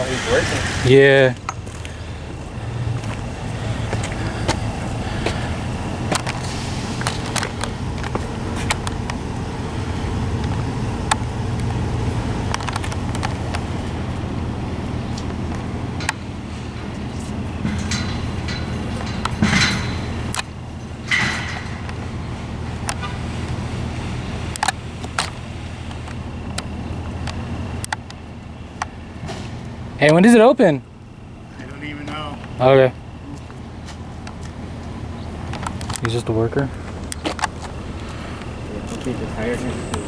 Oh, he's working. Yeah. Hey, when does it open? I don't even know. Okay. He's just a worker. They just hired him to.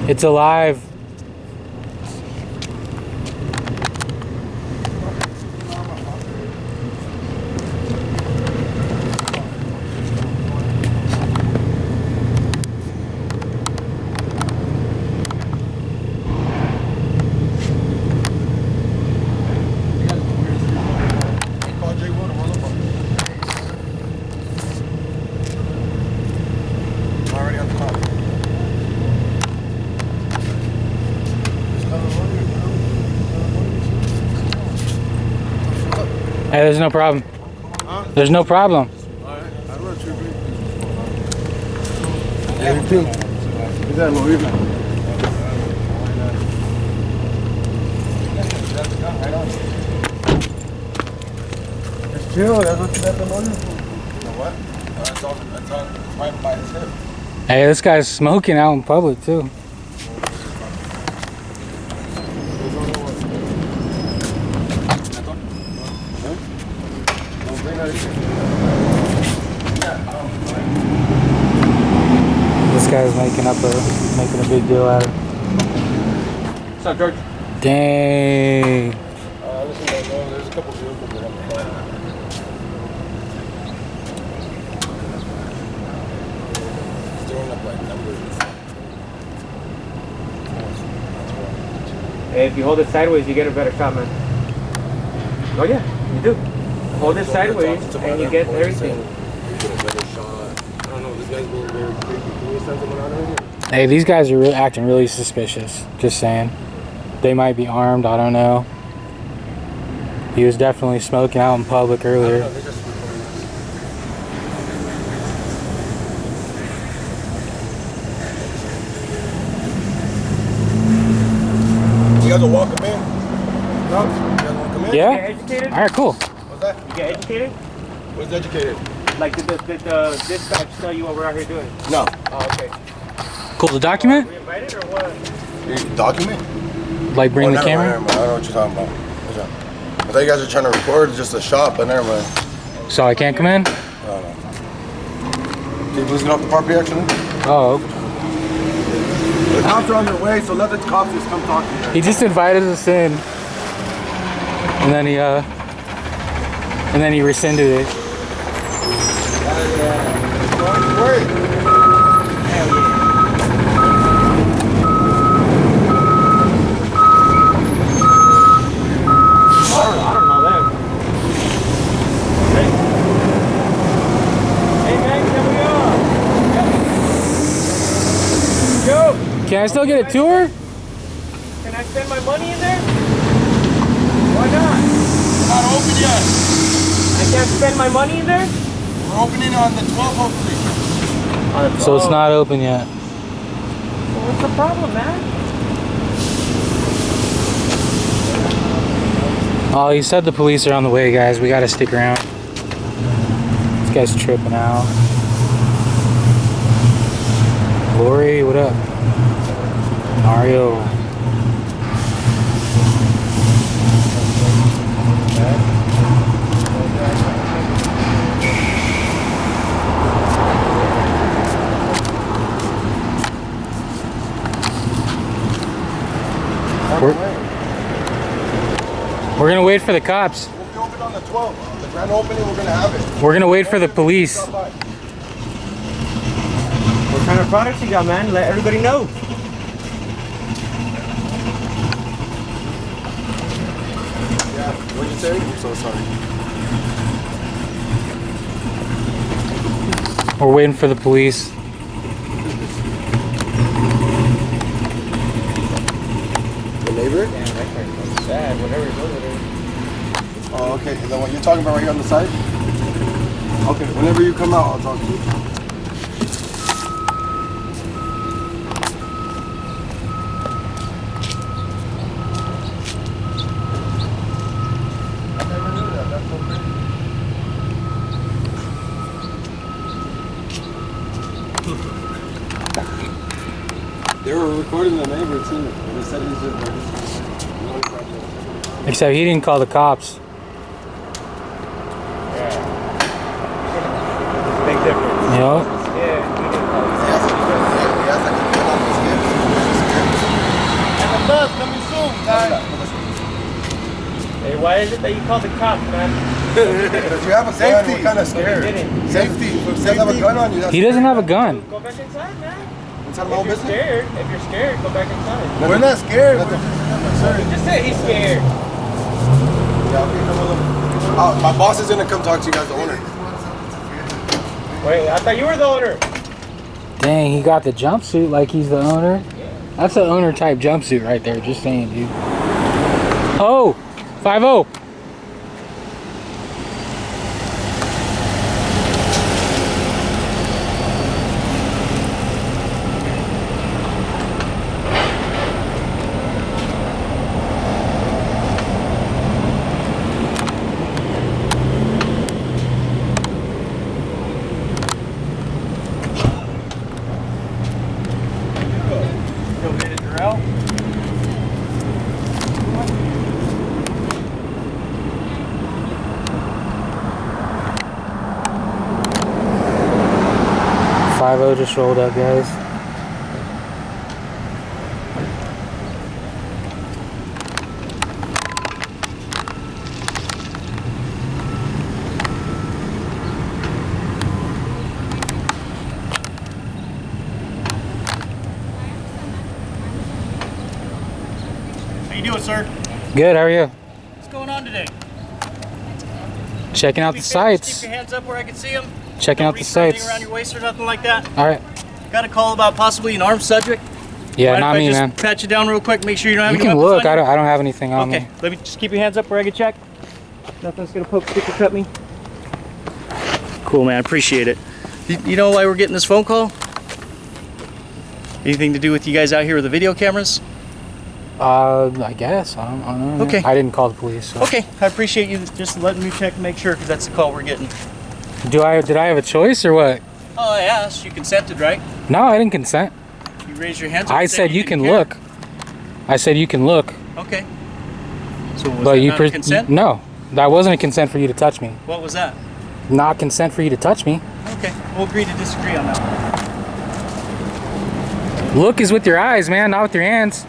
It's alive. Hey, there's no problem. Huh? There's no problem. Alright, I don't know. Everything. Is that Louis? It's chill, that's what you got the lawyer for. You know what? That's all right by his hip. Hey, this guy's smoking out in public too. This guy's making a big deal out of it. What's up, George? Dang. Listen, there's a couple vehicles that I'm throwing up like numbers. Hey, if you hold it sideways, you get a better shot, man. Oh yeah, you do. Hold it sideways, and you get everything. You get a better shot. I don't know. This guy's being very creepy. Can you send someone out of here? Hey, these guys are acting really suspicious. Just saying. They might be armed, I don't know. He was definitely smoking out in public earlier. You guys will walk him in? No? You guys want to come in? Yeah? educated? All right, cool. What's that? You get educated? What's educated? Like, did the dispatch tell you what we're out here doing? No. Oh, okay. Cool. The document? We invited or what? You document? Like bring the never camera? mind, never mind. I don't know what you're talking about. What's that? I thought you guys were trying to record just a shop, but never mind. So I can't come in? No. Can you please get off the property, actually? Oh. The cops are on their way, so let the cops just come talk to you. He just invited us in, and then he rescinded it. Wait. Hell yeah. I don't know them. Hey. Hey man, here we are. Yo. Can I still get a tour? Can I spend my money in there? Why not? Not open yet. I can't spend my money in there? We're opening on the 12th, hopefully. So it's not open yet. Well, what's the problem, man? Oh, he said the police are on the way, guys. We gotta stick around. This guy's tripping out. Lori, what up? Mario. We're gonna wait for the cops. We'll be open on the 12th. The grand opening, we're gonna have it. We're gonna wait for the police. What kind of products you got, man? Let everybody know. Yeah, what'd you say? I'm so sorry. We're waiting for the police. The neighbor? Damn, that guy's so sad. Whatever he's over there. Oh, okay. Is that what you're talking about right here on the side? Okay, whenever you come out, I'll talk to you. I never knew that. That's so crazy. They were recording the neighbor too. They said he's just Except he didn't call the cops. Yeah. Big difference. You know? Yeah, he didn't call us. And the bus coming soon, guys. Hey, why is it that you call the cops, man? If you have a gun, we're kind of scared. didn't. Safety. If you have a gun on you, that's He doesn't have a gun. Go back inside, man. inside my If own you're business. scared, go back inside. We're not scared. He just said he's scared. Yeah, okay, come on, look. My boss is gonna come talk to you guys, the owner. Wait, I thought you were the owner. Dang, he got the jumpsuit like he's the owner. That's the owner type jumpsuit right there. Just saying, dude. Oh, 5-0. Go get it, Darrell. 5-0 just rolled up, guys. How you doing, sir? Good, how are you? What's going on today? Checking out Do the me a favor, just sights. Keep your hands up where I can see them. Checking out the sights. Around your waist or nothing like that. All right. Got a call about possibly an armed subject. Yeah, Mind not if me, I just man. pat you down real quick, make sure you don't have You any can weapons look. on you? I don't have anything on Okay, me. let me just keep your hands up where I can check. Nothing's gonna poke, stick, or cut me. Cool, man. Appreciate it. You know why we're getting this phone call? Anything to do with you guys out here with the video cameras? I guess. I don't know. Okay. I didn't call the police. So. Okay, I appreciate you just letting me check and make sure, because that's the call we're getting. Did I have a choice or what? Oh, I asked. You consented, right? No, I didn't consent. You raised your hands. I said you can didn't care. look. I said you can look. Okay. So was But that you not a consent? No, that wasn't a consent for you to touch me. What was that? Not consent for you to touch me. Okay, we'll agree to disagree on that. Look is with your eyes, man, not with your hands.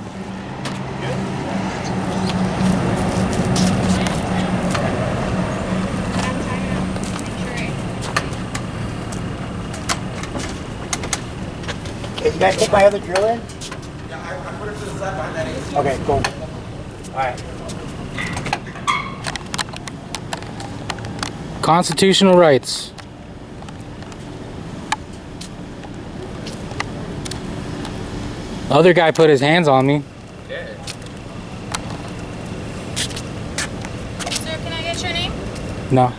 Hey, you guys take my other drill in? Yeah, I put it to the side behind that AC. Okay, cool. Alright. Constitutional rights. Other guy put his hands on me. Sir, can I get your name? No. No.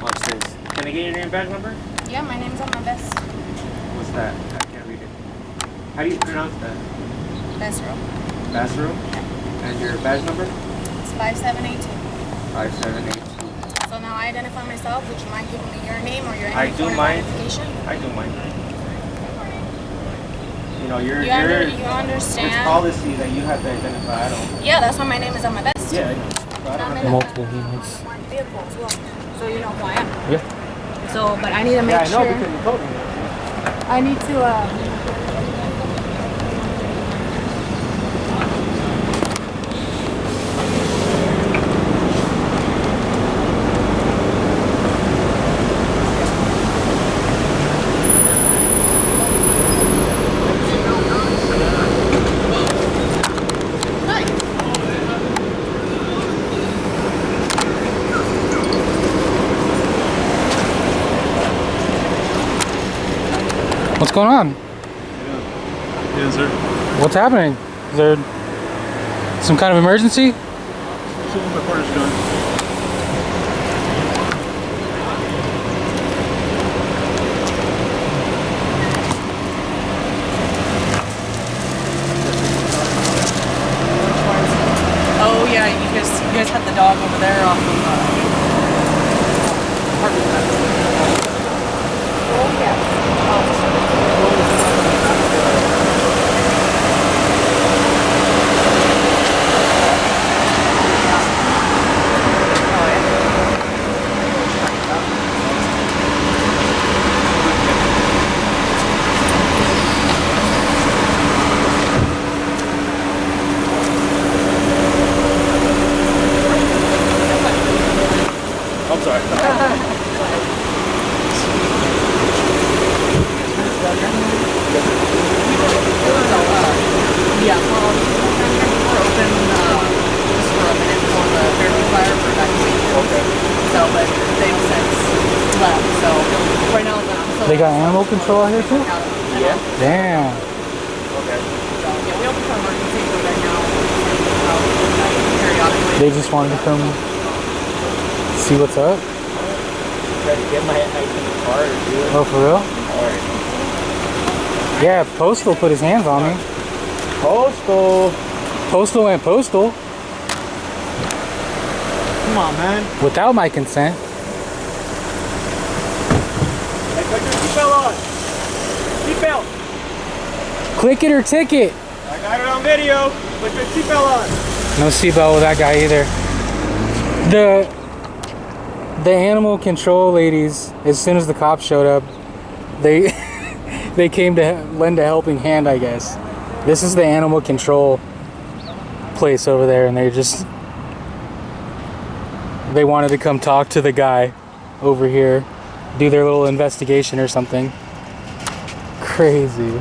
Watch this. Can I get your name, badge number? Yeah, my name's on my vest. What's that? I can't read it. How do you pronounce that? Vest row. Bathroom? And your badge number? It's 5782. 5782. So now I identify myself. Would you mind giving me your name or your I do phone mind. identification? I do mind. You know, you're You understand? It's policy that you have to identify. I don't. Yeah, that's why my name is on my vest. Yeah, I know. So I don't I'm know. Multiple units. my vehicle as well. So you know who I am. Yeah. So, but I need to make Yeah, I know sure. because you told me. I need to. What's going on? Yes, sir. What's happening? Is there some kind of emergency? So my partner's doing. Oh yeah, you guys had the dog over there off of Oh yeah. I'm sorry. yeah. Well, we're open just for a minute for the Fairview Fire for evacuation. Okay. So, but they've since left. So right now the facility. They got animal control out here too? Yeah. Damn. Okay. So, yeah, we open for emergency, but right now periodically. They just wanted to come see what's up. Try to get my ID card or do it. Oh, for real? Yeah, Postal put his hands on me. Postal. Postal went postal Come on, man. without my consent. Hey, put your seatbelt on. Seatbelt. Click it or ticket. I got it on video. Put your seatbelt on. No seatbelt with that guy either. The animal control ladies, as soon as the cops showed up, they they came to lend a helping hand, I guess. This is the animal control place over there, and they wanted to come talk to the guy over here, do their little investigation or something. Crazy.